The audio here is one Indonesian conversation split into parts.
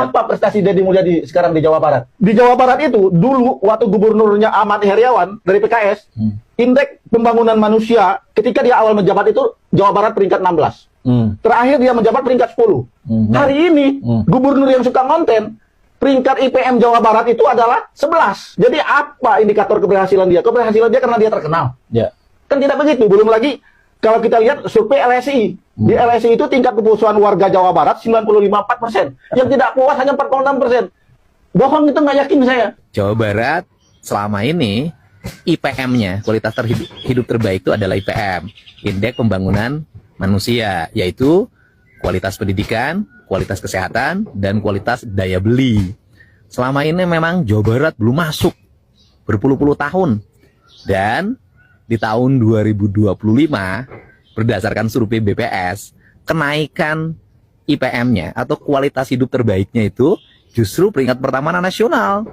Apa prestasi Deddy Mulyadi sekarang di Jawa Barat? Di Jawa Barat itu dulu waktu gubernurnya Ahmad Heriawan dari PKS, indeks pembangunan manusia ketika dia awal menjabat itu Jawa Barat peringkat 16. Terakhir dia menjabat peringkat 10. Hari ini gubernur yang suka konten, peringkat IPM Jawa Barat itu adalah 11. Jadi apa indikator keberhasilan dia? Keberhasilan dia karena dia terkenal. Kan tidak begitu. Belum lagi kalau kita lihat survei LSI. Di LSI itu tingkat kepuasan warga Jawa Barat 95,4%. Yang tidak puas hanya 46%. Bohong itu nggak yakin saya. Jawa Barat selama ini IPM-nya, kualitas hidup terbaik itu adalah IPM, Indeks Pembangunan Manusia, yaitu kualitas pendidikan, kualitas kesehatan, dan kualitas daya beli. Selama ini memang Jawa Barat belum masuk berpuluh-puluh tahun. Dan di tahun 2025, berdasarkan survei BPS, kenaikan IPM-nya atau kualitas hidup terbaiknya itu justru peringkat pertama nasional.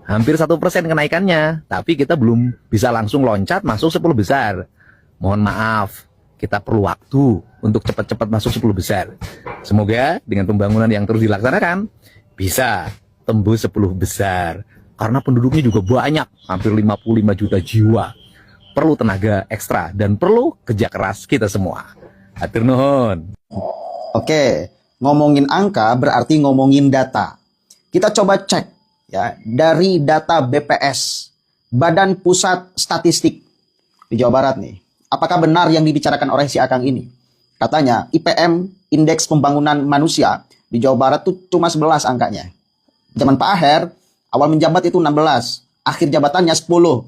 Hampir 1% kenaikannya, tapi kita belum bisa langsung loncat masuk 10 besar. Mohon maaf, kita perlu waktu untuk cepat-cepat masuk 10 besar. Semoga dengan pembangunan yang terus dilaksanakan, bisa tembus 10 besar. Karena penduduknya juga banyak, hampir 55 juta jiwa. Perlu tenaga ekstra dan perlu kerja keras kita semua. Hatur nuhun. Oke, ngomongin angka berarti ngomongin data. Kita coba cek ya dari data BPS, Badan Pusat Statistik di Jawa Barat nih. Apakah benar yang dibicarakan oleh si Akang ini? Katanya IPM, Indeks Pembangunan Manusia di Jawa Barat tuh cuma 11 angkanya. Zaman Pak Aher, awal menjabat itu 16, akhir jabatannya 10.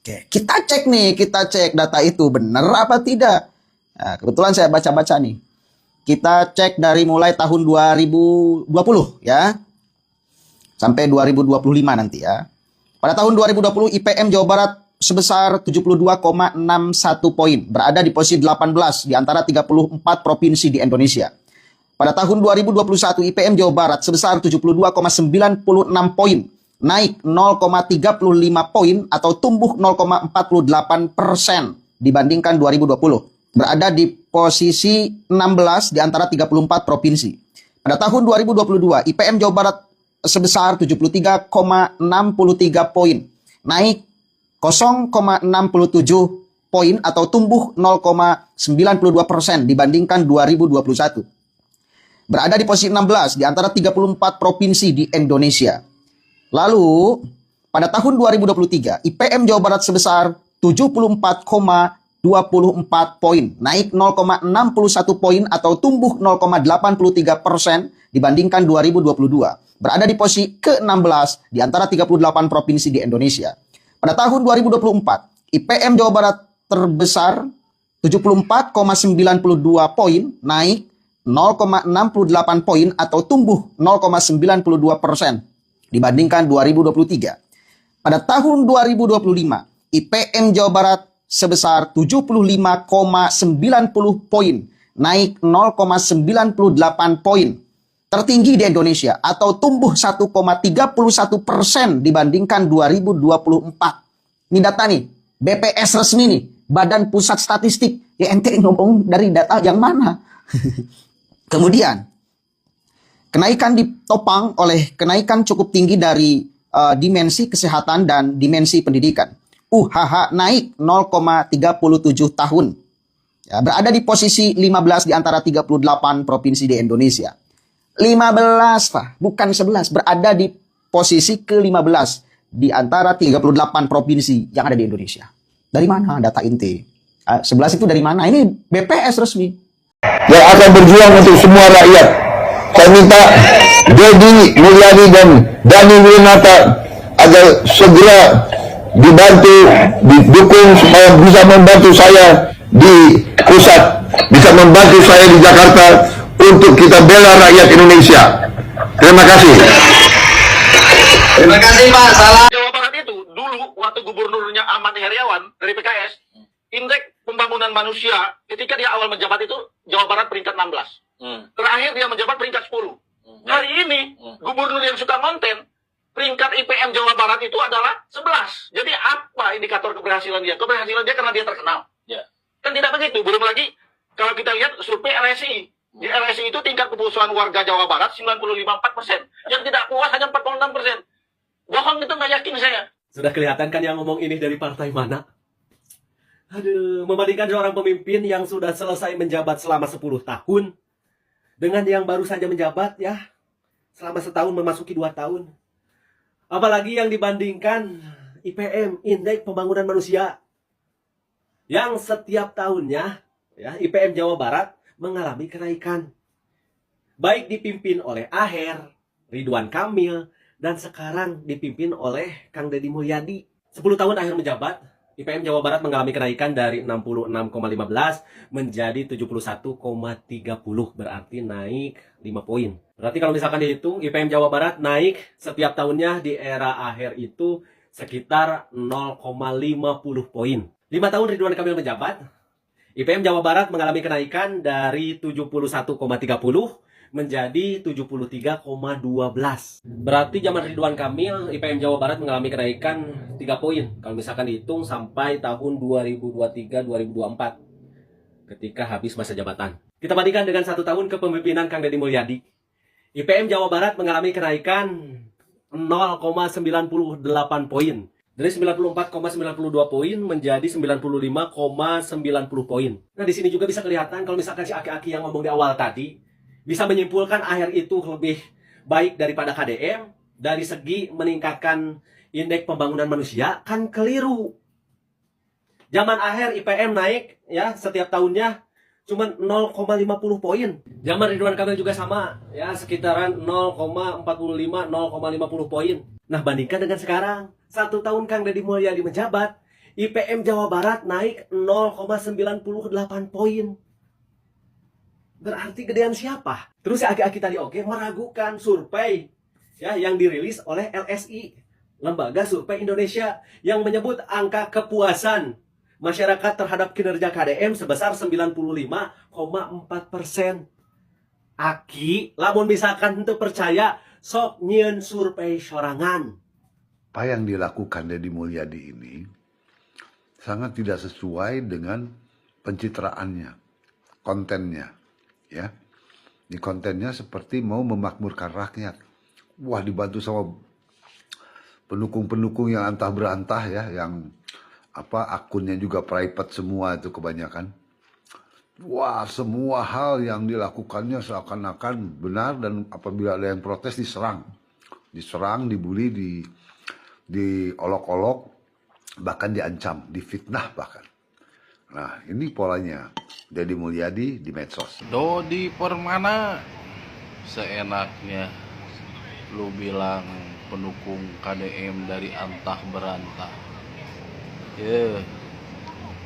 Oke, kita cek data itu benar apa tidak. Nah, kebetulan saya baca-baca nih. Kita cek dari mulai tahun 2020 ya. Sampai 2025 nanti ya. Pada tahun 2020 IPM Jawa Barat sebesar 72,61 poin. Berada di posisi 18 di antara 34 provinsi di Indonesia. Pada tahun 2021 IPM Jawa Barat sebesar 72,96 poin. Naik 0,35 poin atau tumbuh 0,48% dibandingkan 2020. Berada di posisi 16 di antara 34 provinsi. Pada tahun 2022, IPM Jawa Barat sebesar 73,63 poin. Naik 0,67 poin atau tumbuh 0,92% dibandingkan 2021. Berada di posisi 16 di antara 34 provinsi di Indonesia. Lalu, pada tahun 2023, IPM Jawa Barat sebesar 74,24 poin, naik 0,61 poin atau tumbuh 0,83% dibandingkan 2022. Berada di posisi ke-16 di antara 38 provinsi di Indonesia. Pada tahun 2024, IPM Jawa Barat terbesar 74,92 poin, naik 0,68 poin atau tumbuh 0,92% dibandingkan 2023. Pada tahun 2025, IPM Jawa Barat sebesar 75,90 poin, naik 0,98 poin. Tertinggi di Indonesia atau tumbuh 1,31% dibandingkan 2024. Ini data nih, BPS resmi nih, Badan Pusat Statistik. Ya ente ngomong dari data yang mana? Kemudian, kenaikan ditopang oleh kenaikan cukup tinggi dari dimensi kesehatan dan dimensi pendidikan. UHH naik 0,37 tahun. Ya, berada di posisi 15 di antara 38 provinsi di Indonesia. 15, Pak, bukan 11. Berada di posisi ke-15 di antara 38 provinsi yang ada di Indonesia. Dari mana data inti? 11 itu dari mana? Ini BPS resmi. Yang akan berjuang untuk semua rakyat. Saya minta Deddy Mulyadi dan Dhani Winata agar segera dibantu, didukung supaya bisa membantu saya di pusat, bisa membantu saya di Jakarta untuk kita bela rakyat Indonesia. Terima kasih. Terima kasih Pak. Salam. Jawa Barat itu dulu waktu gubernurnya Ahmad Heriawan dari PKS, indeks pembangunan manusia ketika dia awal menjabat itu Jawa Barat peringkat 16. Terakhir dia menjabat peringkat 10. Hari ini gubernur yang suka konten, peringkat IPM Jawa Barat itu adalah 11. Jadi apa indikator keberhasilan dia? Keberhasilan dia karena dia terkenal. Kan tidak begitu. Belum lagi kalau kita lihat survei LSI. Di LSI itu tingkat kepuasan warga Jawa Barat 95,4%. Yang tidak puas hanya 46%. Bohong itu nggak yakin saya. Sudah kelihatan kan yang ngomong ini dari partai mana? Aduh, membandingkan seorang pemimpin yang sudah selesai menjabat selama 10 tahun dengan yang baru saja menjabat ya selama setahun memasuki 2 tahun. Apalagi yang dibandingkan IPM, Indeks Pembangunan Manusia, yang setiap tahunnya ya IPM Jawa Barat mengalami kenaikan. Baik dipimpin oleh Aher, Ridwan Kamil, dan sekarang dipimpin oleh Kang Deddy Mulyadi. 10 tahun akhir menjabat, IPM Jawa Barat mengalami kenaikan dari 66,15 menjadi 71,30, berarti naik 5 poin. Berarti kalau misalkan dihitung, IPM Jawa Barat naik setiap tahunnya di era Aher itu sekitar 0,50 poin. 5 tahun Ridwan Kamil menjabat, IPM Jawa Barat mengalami kenaikan dari 71,30 menjadi 73,12. Berarti zaman Ridwan Kamil, IPM Jawa Barat mengalami kenaikan 3 poin. Kalau misalkan dihitung sampai tahun 2023-2024. Ketika habis masa jabatan. Kita bandingkan dengan 1 tahun kepemimpinan Kang Deddy Mulyadi. IPM Jawa Barat mengalami kenaikan 0,98 poin. Dari 94,92 poin menjadi 95,90 poin. Nah, di sini juga bisa kelihatan kalau misalkan si aki-aki yang ngomong di awal tadi bisa menyimpulkan Aher itu lebih baik daripada KDM dari segi meningkatkan indeks pembangunan manusia, kan keliru. Zaman Aher IPM naik ya setiap tahunnya cuma 0,50 poin. Zaman Ridwan Kamil juga sama ya sekitaran 0,45 0,50 poin. Nah, bandingkan dengan sekarang, 1 tahun Kang Deddy Mulyadi menjabat, IPM Jawa Barat naik 0,98 poin. Berarti gedean siapa? Terus si aki-aki tadi meragukan survei ya yang dirilis oleh LSI, Lembaga Survei Indonesia, yang menyebut angka kepuasan masyarakat terhadap kinerja KDM sebesar 95,4%. Aki, lamun misalkan untuk percaya, sok nyieun survei sorangan. Apa yang dilakukan Deddy Mulyadi ini sangat tidak sesuai dengan pencitraannya, kontennya, ya. Di kontennya seperti mau memakmurkan rakyat. Wah, dibantu sama pendukung-pendukung yang antah berantah ya, yang akunnya juga private semua itu kebanyakan. Wah, semua hal yang dilakukannya seakan-akan benar, dan apabila ada yang protes diserang, dibully, diolok-olok, bahkan diancam, difitnah bahkan. Nah, ini polanya Deddy Mulyadi di medsos. Dodi Permana, seenaknya lu bilang pendukung KDM dari antah berantah.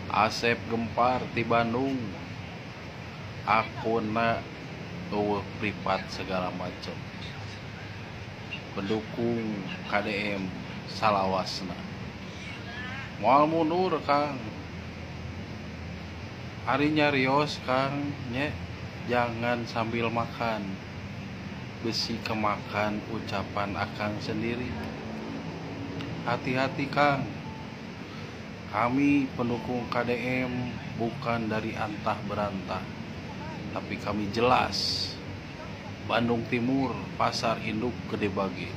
Asep Gempar di Bandung, akunna privat segala macam, pendukung KDM salawasna moal mundur Kang, hari nyarios Kang nye, jangan sambil makan, besi kemakan ucapan akang sendiri. Hati-hati Kang, kami pendukung KDM bukan dari antah berantah, tapi kami jelas Bandung Timur, Pasar Induk Gede Bage.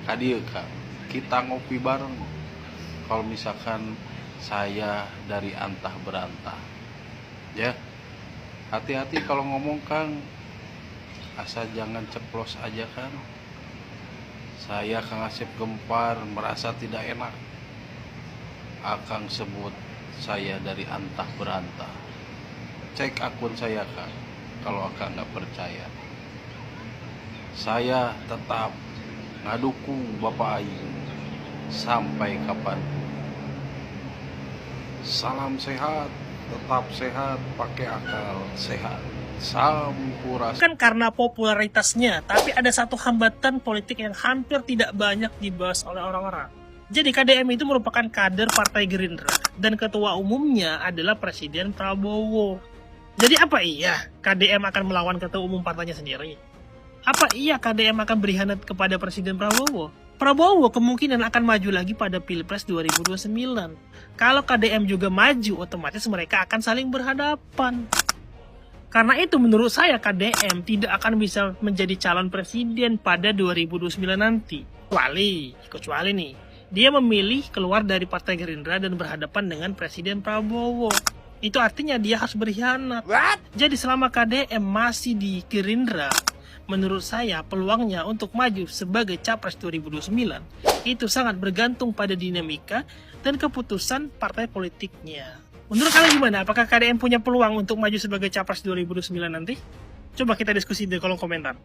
Kadieu Kang, kita ngopi bareng. Kalau misalkan saya dari antah berantah, ya hati-hati kalau ngomong Kang, asal jangan ceplos aja Kang. Saya Kang Asep Gempar merasa tidak enak Akang sebut saya dari antah berantah. Cek akun saya Kang, kalau Akang nggak percaya. Saya tetap ngadukung Bapak Ayu sampai kapanpun. Salam sehat, tetap sehat, pakai akal sehat. Sampurasun. Kan karena popularitasnya, tapi ada satu hambatan politik yang hampir tidak banyak dibahas oleh orang-orang. Jadi KDM itu merupakan kader Partai Gerindra dan ketua umumnya adalah Presiden Prabowo. Jadi apa iya KDM akan melawan ketua umum partainya sendiri? Apa iya KDM akan berkhianat kepada Presiden Prabowo? Prabowo kemungkinan akan maju lagi pada Pilpres 2029. Kalau KDM juga maju, otomatis mereka akan saling berhadapan. Karena itu menurut saya KDM tidak akan bisa menjadi calon presiden pada 2029 nanti. Kecuali nih, dia memilih keluar dari Partai Gerindra dan berhadapan dengan Presiden Prabowo. Itu artinya dia harus berkhianat. Jadi selama KDM masih di Gerindra, menurut saya peluangnya untuk maju sebagai capres 2029 itu sangat bergantung pada dinamika dan keputusan partai politiknya. Menurut kalian gimana? Apakah KDM punya peluang untuk maju sebagai capres 2029 nanti? Coba kita diskusi di kolom komentar.